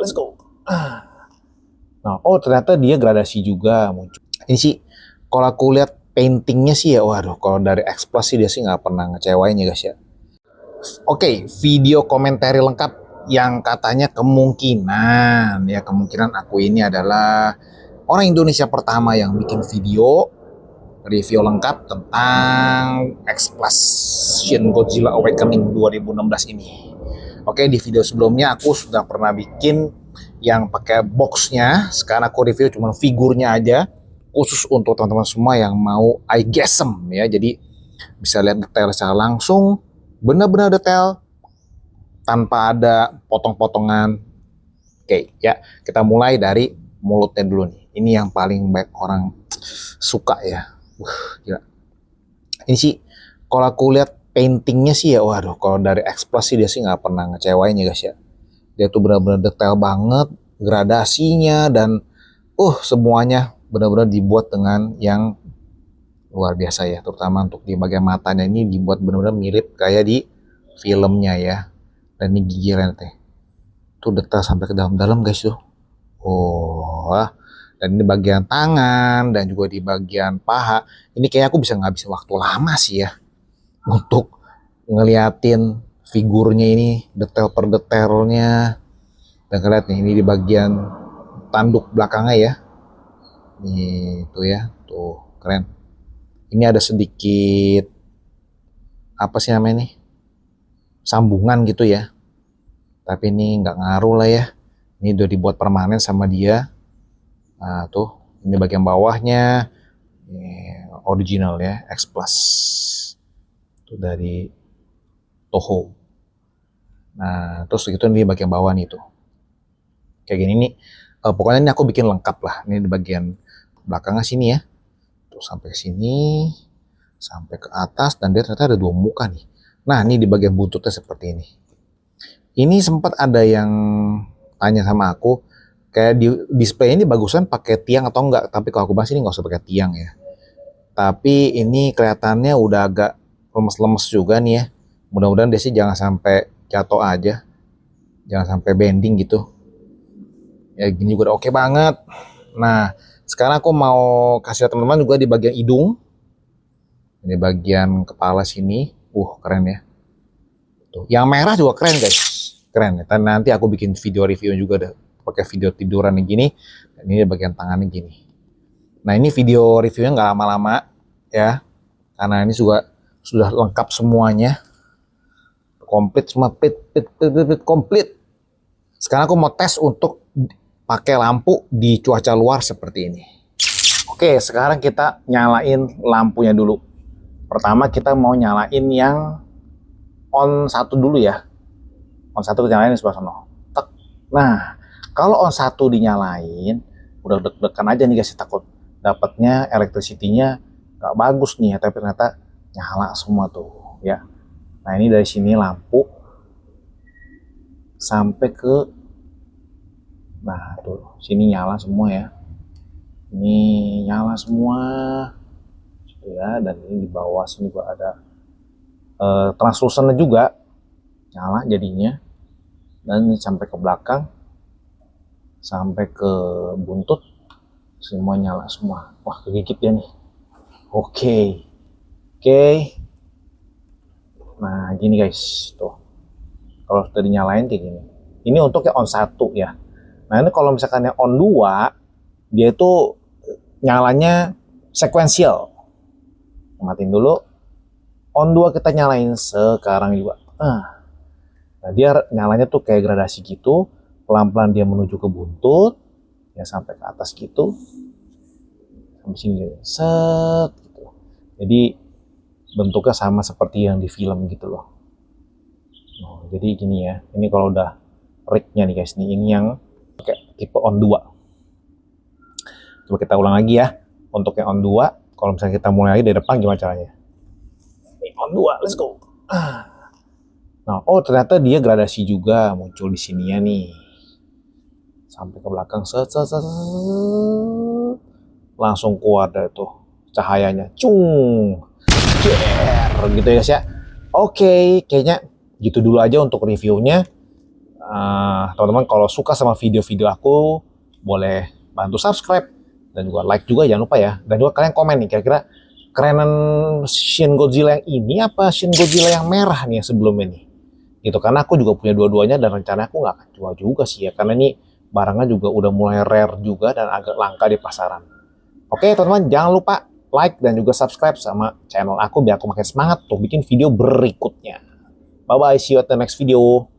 let's go. Nah, oh ternyata dia gradasi juga muncul. Ini sih, kalau aku lihat paintingnya sih ya, waduh, kalau dari X-Plus sih dia sih nggak pernah ngecewain ya guys ya. Oke, video komentari lengkap yang katanya kemungkinan aku ini adalah orang Indonesia pertama yang bikin video review lengkap tentang X-Plus Shin Godzilla Awakening 2016 ini. Oke, di video sebelumnya aku sudah pernah bikin yang pakai boxnya. Sekarang aku review cuma figurnya aja, khusus untuk teman-teman semua yang mau eye gasm ya. Jadi bisa lihat detail secara langsung, benar-benar detail tanpa ada potong-potongan. Oke, ya kita mulai dari mulutnya dulu nih. Ini yang paling banyak orang suka ya. Gila. Ini sih, kalau aku lihat paintingnya sih ya, waduh, kalau dari X-Plus sih dia sih nggak pernah ngecewain ya guys ya. Dia tuh benar-benar detail banget, gradasinya dan semuanya benar-benar dibuat dengan yang luar biasa ya. Terutama untuk di bagian matanya ini dibuat benar-benar mirip kayak di filmnya ya. Dan ini gigi teh. Tuh detail sampai ke dalam-dalam guys tuh. Dan ini bagian tangan dan juga di bagian paha. Ini kayaknya aku bisa ngabisin waktu lama sih ya untuk ngeliatin figurnya ini detail per detailnya. Dan kalian nih, ini di bagian tanduk belakangnya ya. Nih tuh ya, tuh keren. Ini ada sedikit apa sih namanya nih, sambungan gitu ya. Tapi ini nggak ngaruh lah ya. Ini udah dibuat permanen sama dia. Nah tuh, ini bagian bawahnya ini original ya, X-Plus. Itu dari Toho. Nah terus itu di bagian bawah nih tuh. Kayak gini nih. Pokoknya ini aku bikin lengkap lah. Ini di bagian belakangnya sini ya. Tuh sampai ke sini, sampai ke atas, dan dia ternyata ada dua muka nih. Nah ini di bagian buntutnya seperti ini. Ini sempat ada yang tanya sama aku, kayak di display ini bagusan pakai tiang atau enggak? Tapi kalau aku bahas ini nggak usah pakai tiang ya. Tapi ini kelihatannya udah agak lemes-lemes juga nih ya. Mudah-mudahan dia sih jangan sampai jatuh aja, jangan sampai bending gitu. Ya gini juga udah oke banget. Nah sekarang aku mau kasih teman-teman juga di bagian hidung, ini bagian kepala sini. Keren ya. Tuh, yang merah juga keren guys, keren ya. Nanti aku bikin video review juga deh, pakai video tiduran yang gini. Dan ini bagian tangannya gini. Nah ini video reviewnya nggak lama-lama ya, karena ini juga sudah lengkap semuanya, komplit semua, komplit. Sekarang aku mau tes untuk pakai lampu di cuaca luar seperti ini. Oke, sekarang kita nyalain lampunya dulu. Pertama kita mau nyalain yang on 1 dulu ya. On 1 kita nyalain di sebelah sana. Nah, kalau on 1 dinyalain, udah deg-degan aja nih guys, takut dapatnya electricity-nya nggak bagus nih, tapi ternyata nyala semua tuh ya. Nah ini dari sini lampu sampai ke, nah tuh sini nyala semua ya. Ini nyala semua ya, dan ini di bawah sini juga ada translucent juga nyala jadinya. Dan ini sampai ke belakang, sampai ke buntut, semua nyala semua. Wah kegigit dia nih. Oke. Nah gini guys, tuh kalau sudah dinyalain kayak gini. Ini untuk yang on 1 ya. Nah ini kalau misalkan yang on 2, dia itu nyalanya sekuensial. Matiin dulu. On 2 kita nyalain sekarang juga. Nah dia nyalanya tuh kayak gradasi gitu. Pelan-pelan dia menuju ke buntut, ya sampai ke atas gitu. Sampai sini set gitu. Jadi bentuknya sama seperti yang di film gitu loh. Nah, jadi gini ya. Ini kalau udah rignya nih guys, nih ini yang pakai tipe on 2. Coba kita ulang lagi ya. Untuk yang on 2, kalau misalnya kita mulai lagi dari depan gimana caranya? Ini on 2, let's go. Nah, ternyata dia gradasi juga muncul di sini ya nih. Sampai ke belakang set. Langsung keluar dari tuh cahayanya. Cung. Gitu ya guys ya. Oke, kayaknya gitu dulu aja untuk reviewnya. Teman-teman kalau suka sama video-video aku, boleh bantu subscribe dan juga like juga, jangan lupa ya. Dan juga kalian komen nih, kira-kira kerenan Shin Godzilla yang ini apa Shin Godzilla yang merah nih yang sebelumnya nih. Gitu, karena aku juga punya dua-duanya dan rencana aku nggak akan jual juga sih ya, karena ini barangnya juga udah mulai rare juga dan agak langka di pasaran. Oke teman-teman, jangan lupa like dan juga subscribe sama channel aku biar aku makin semangat untuk bikin video berikutnya. Bye-bye, see you at the next video.